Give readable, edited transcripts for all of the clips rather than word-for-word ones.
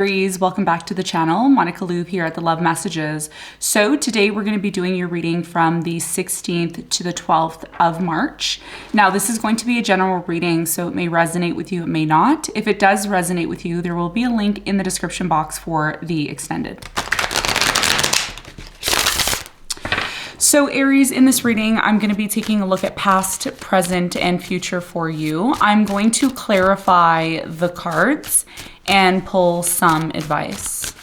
Aries, welcome back to the channel. Monica Lube here at the Love Messages. So today we're going to be doing your reading from the 16th to the 12th of March. Now this is going to be a general reading, so it may resonate with you, it may not. If it does resonate with you, there will be a link in the description box for the extended. So Aries, in this reading, I'm going to be taking a look at past, present, and future for you. I'm going to clarify the cards and pull some advice.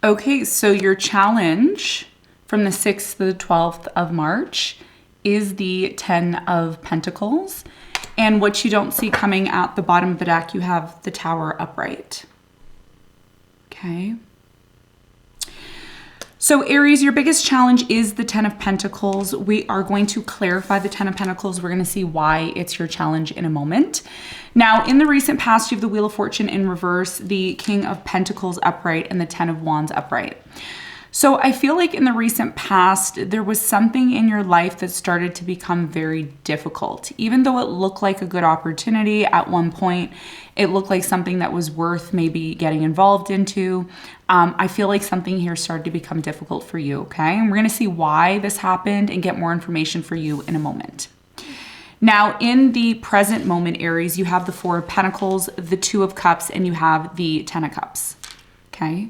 Okay, so your challenge from the 6th to the 12th of March is the 10 of Pentacles. And what you don't see coming at the bottom of the deck, you have the Tower upright. Okay. So Aries, your biggest challenge is the 10 of Pentacles. We are going to clarify the 10 of Pentacles. We're going to see why it's your challenge in a moment. Now, in the recent past, you have the Wheel of Fortune in reverse, the King of Pentacles upright, and the 10 of Wands upright. So I feel like in the recent past, there was something in your life that started to become very difficult. Even though it looked like a good opportunity at one point, it looked like something that was worth maybe getting involved into. I feel like something here started to become difficult for you, okay? And we're gonna see why this happened and get more information for you in a moment. Now, in the present moment, Aries, you have the 4 of Pentacles, the 2 of Cups, and you have the 10 of Cups, okay?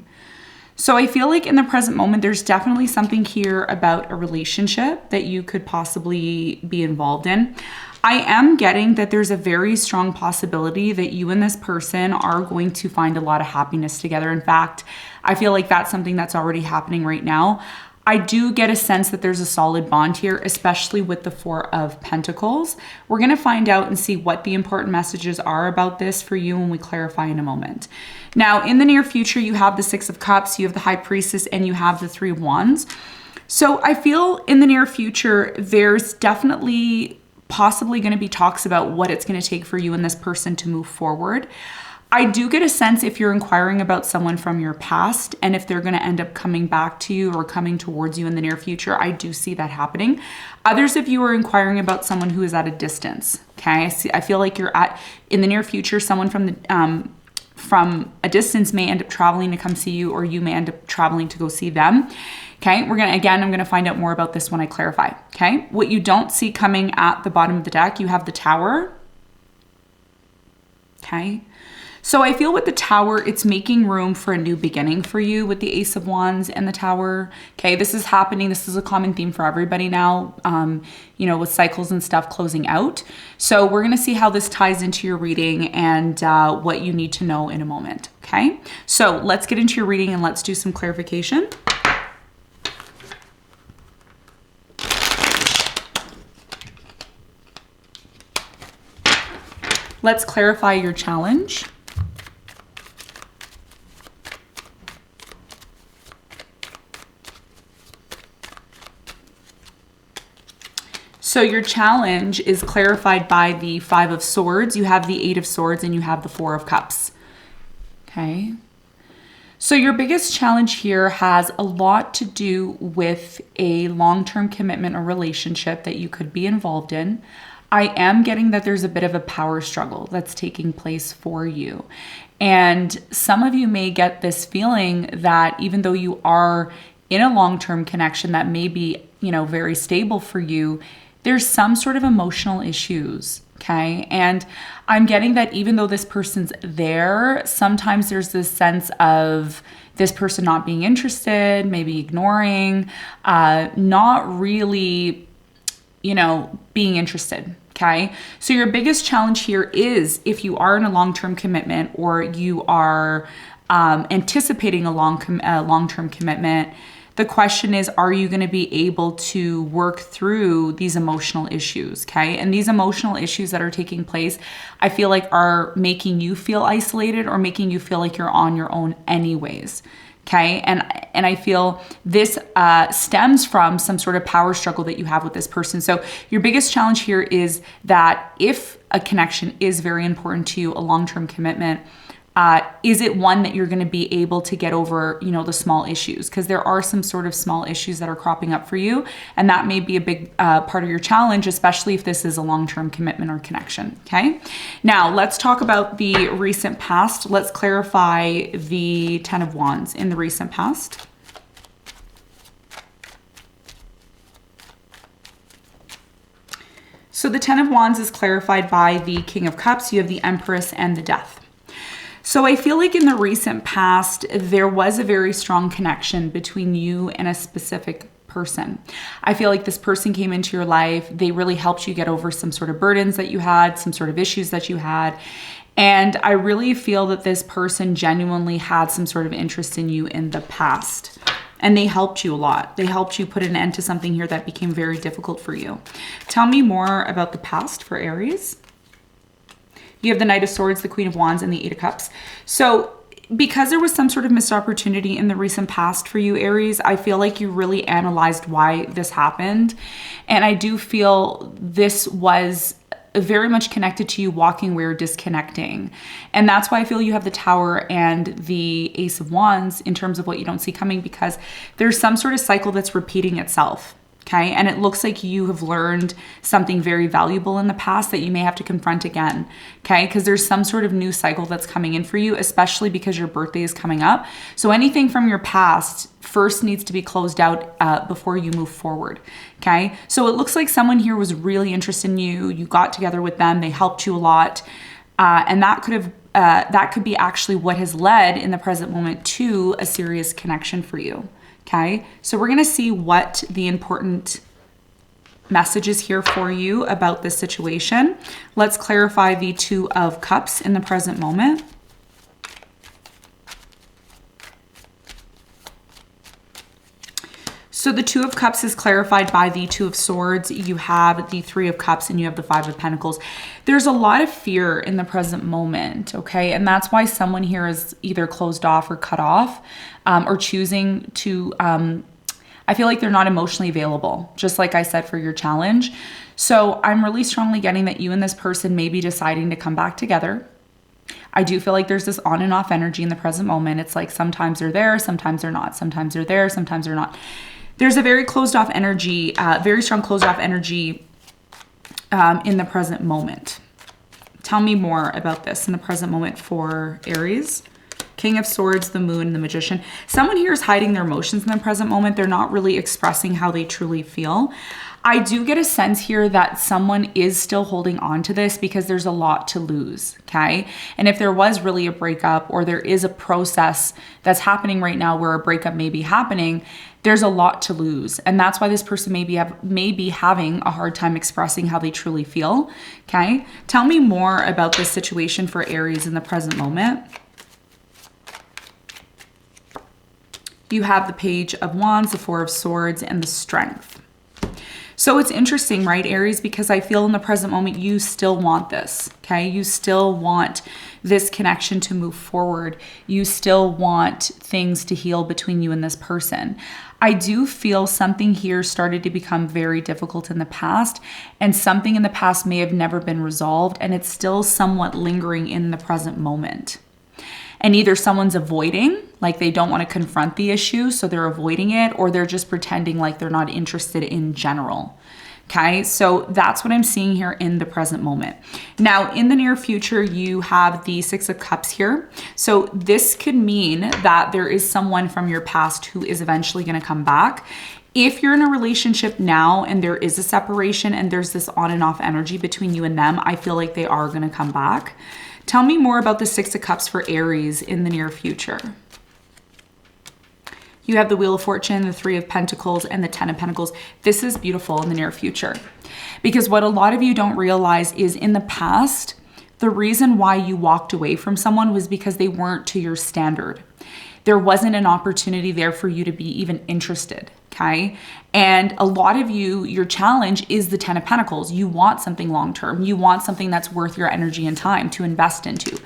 So I feel like in the present moment, there's definitely something here about a relationship that you could possibly be involved in. I am getting that there's a very strong possibility that you and this person are going to find a lot of happiness together. In fact, I feel like that's something that's already happening right now. I do get a sense that there's a solid bond here, especially with the 4 of Pentacles. We're going to find out and see what the important messages are about this for you when we clarify in a moment. Now, in the near future, you have the 6 of Cups, you have the High Priestess, and you have the 3 of Wands. So I feel in the near future, there's definitely possibly going to be talks about what it's going to take for you and this person to move forward. I do get a sense if you're inquiring about someone from your past and if they're going to end up coming back to you or coming towards you in the near future, I do see that happening. Others of you are inquiring about someone who is at a distance, okay? I feel like you're in the near future, someone from a distance may end up traveling to come see you, or you may end up traveling to go see them. Okay, I'm gonna find out more about this when I clarify, okay? What you don't see coming at the bottom of the deck, you have the Tower, okay? So I feel with the Tower, it's making room for a new beginning for you with the Ace of Wands and the Tower. Okay, this is happening. This is a common theme for everybody now, you know, with cycles and stuff closing out. So we're going to see how this ties into your reading and what you need to know in a moment. Okay, so let's get into your reading and let's do some clarification. Let's clarify your challenge. So your challenge is clarified by the 5 of Swords. You have the 8 of Swords and you have the 4 of Cups. Okay. So your biggest challenge here has a lot to do with a long-term commitment or relationship that you could be involved in. I am getting that there's a bit of a power struggle that's taking place for you. And some of you may get this feeling that even though you are in a long-term connection that may be, you know, very stable for you, there's some sort of emotional issues, okay? And I'm getting that even though this person's there, sometimes there's this sense of this person not being interested, maybe ignoring, not really, you know, being interested, okay? So your biggest challenge here is if you are in a long-term commitment or you are anticipating a long-term commitment, The question is, are you going to be able to work through these emotional issues? Okay. And these emotional issues that are taking place, I feel like are making you feel isolated or making you feel like you're on your own anyways. Okay. And I feel this stems from some sort of power struggle that you have with this person. So your biggest challenge here is that if a connection is very important to you, a long-term commitment, is it one that you're going to be able to get over, the small issues? Because there are some sort of small issues that are cropping up for you. And that may be a big part of your challenge, especially if this is a long-term commitment or connection. Okay. Now let's talk about the recent past. Let's clarify the 10 of Wands in the recent past. So the 10 of Wands is clarified by the King of Cups. You have the Empress and the Death. So I feel like in the recent past, there was a very strong connection between you and a specific person. I feel like this person came into your life. They really helped you get over some sort of burdens that you had, some sort of issues that you had. And I really feel that this person genuinely had some sort of interest in you in the past. And they helped you a lot. They helped you put an end to something here that became very difficult for you. Tell me more about the past for Aries. You have the Knight of Swords, the Queen of Wands, and the Eight of Cups. So because there was some sort of missed opportunity in the recent past for you, Aries, I feel like you really analyzed why this happened. And I do feel this was very much connected to you walking away or disconnecting. And that's why I feel you have the Tower and the Ace of Wands in terms of what you don't see coming, because there's some sort of cycle that's repeating itself. Okay. And it looks like you have learned something very valuable in the past that you may have to confront again. Okay. Because there's some sort of new cycle that's coming in for you, especially because your birthday is coming up. So anything from your past first needs to be closed out before you move forward. Okay. So it looks like someone here was really interested in you. You got together with them. They helped you a lot. And that could be actually what has led in the present moment to a serious connection for you. Okay, so we're going to see what the important message is here for you about this situation. Let's clarify the Two of Cups in the present moment. So the Two of Cups is clarified by the Two of Swords. You have the Three of Cups and you have the Five of Pentacles. There's a lot of fear in the present moment, okay? And that's why someone here is either closed off or cut off or choosing to, I feel like they're not emotionally available, just like I said for your challenge. So I'm really strongly getting that you and this person may be deciding to come back together. I do feel like there's this on and off energy in the present moment. It's like sometimes they're there, sometimes they're not. Sometimes they're there, sometimes they're not. There's a very closed off energy, very strong closed off energy in the present moment. Tell me more about this in the present moment for Aries. King of Swords, the Moon, the Magician. Someone here is hiding their emotions in the present moment. They're not really expressing how they truly feel. I do get a sense here that someone is still holding on to this because there's a lot to lose, okay? And if there was really a breakup or there is a process that's happening right now where a breakup may be happening, there's a lot to lose. And that's why this person may be having a hard time expressing how they truly feel, okay? Tell me more about this situation for Aries in the present moment. You have the Page of Wands, the Four of Swords, and the Strength. So it's interesting, right, Aries, because I feel in the present moment, you still want this, okay? You still want this connection to move forward. You still want things to heal between you and this person. I do feel something here started to become very difficult in the past, and something in the past may have never been resolved, and it's still somewhat lingering in the present moment. And either someone's avoiding, like they don't want to confront the issue, so they're avoiding it, or they're just pretending like they're not interested in general. Okay, so that's what I'm seeing here in the present moment. Now, in the near future, you have the Six of Cups here. So this could mean that there is someone from your past who is eventually going to come back. If you're in a relationship now and there is a separation and there's this on and off energy between you and them, I feel like they are going to come back. Tell me more about the Six of Cups for Aries in the near future. You have the Wheel of Fortune, the Three of Pentacles, and the Ten of Pentacles. This is beautiful in the near future. Because what a lot of you don't realize is in the past, the reason why you walked away from someone was because they weren't to your standard. there wasn't an opportunity there for you to be even interested. Okay. And a lot of you, your challenge is the 10 of Pentacles. You want something long-term. You want something that's worth your energy and time to invest into.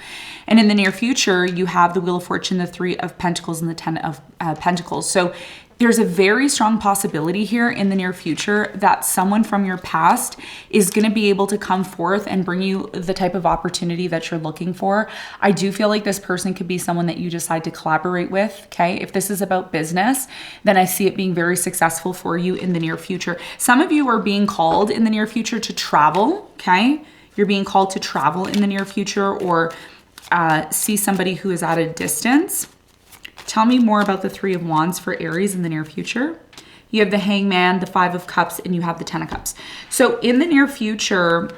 And in the near future, you have the Wheel of Fortune, the 3 of Pentacles, and the 10 of Pentacles. So there's a very strong possibility here in the near future that someone from your past is going to be able to come forth and bring you the type of opportunity that you're looking for. I do feel like this person could be someone that you decide to collaborate with, okay? If this is about business, then I see it being very successful for you in the near future. Some of you are being called in the near future to travel, okay? You're being called to travel in the near future, or see somebody who is at a distance. Tell me more about the 3 of Wands for Aries in the near future. You have the Hangman, the 5 of Cups, and you have the 10 of Cups. So in the near future,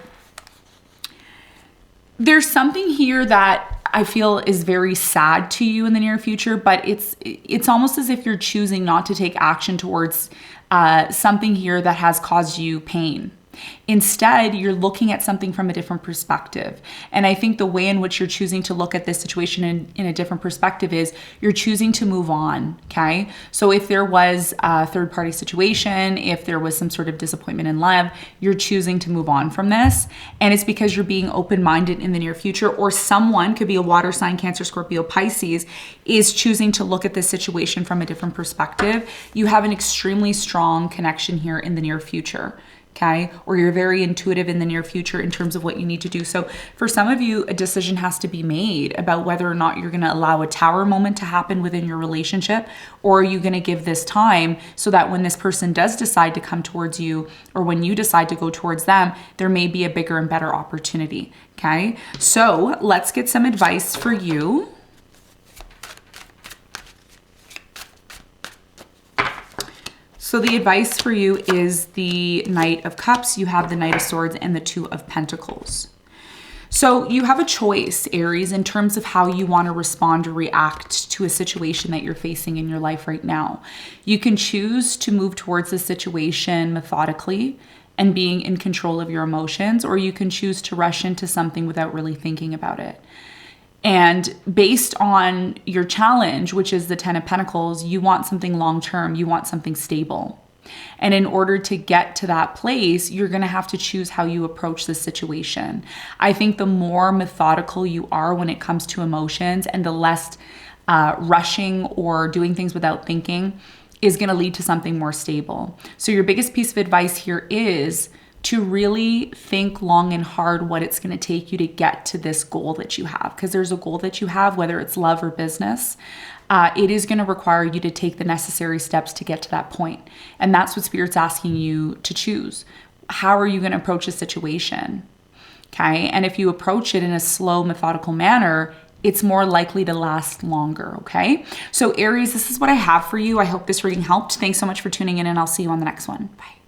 there's something here that I feel is very sad to you in the near future, but it's almost as if you're choosing not to take action towards something here that has caused you pain. Instead, you're looking at something from a different perspective. And I think the way in which you're choosing to look at this situation in a different perspective is you're choosing to move on, okay? So if there was a third-party situation, if there was some sort of disappointment in love, you're choosing to move on from this. And it's because you're being open-minded in the near future, or someone, could be a water sign, Cancer, Scorpio, Pisces, is choosing to look at this situation from a different perspective. You have an extremely strong connection here in the near future. Okay, or you're very intuitive in the near future in terms of what you need to do. So for some of you, a decision has to be made about whether or not you're going to allow a tower moment to happen within your relationship, or are you going to give this time so that when this person does decide to come towards you, or when you decide to go towards them, there may be a bigger and better opportunity. Okay, so let's get some advice for you. So the advice for you is the Knight of Cups, you have the Knight of Swords, and the 2 of Pentacles. So you have a choice, Aries, in terms of how you want to respond or react to a situation that you're facing in your life right now. You can choose to move towards the situation methodically and being in control of your emotions, or you can choose to rush into something without really thinking about it. And based on your challenge, which is the 10 of Pentacles, you want something long-term, you want something stable. And in order to get to that place, you're going to have to choose how you approach this situation. I think the more methodical you are when it comes to emotions, and the less rushing or doing things without thinking, is going to lead to something more stable. So your biggest piece of advice here is to really think long and hard what it's going to take you to get to this goal that you have. Because there's a goal that you have, whether it's love or business, it is going to require you to take the necessary steps to get to that point. And that's what Spirit's asking you to choose. How are you going to approach a situation? Okay. And if you approach it in a slow, methodical manner, it's more likely to last longer. Okay. So Aries, this is what I have for you. I hope this reading helped. Thanks so much for tuning in, and I'll see you on the next one. Bye.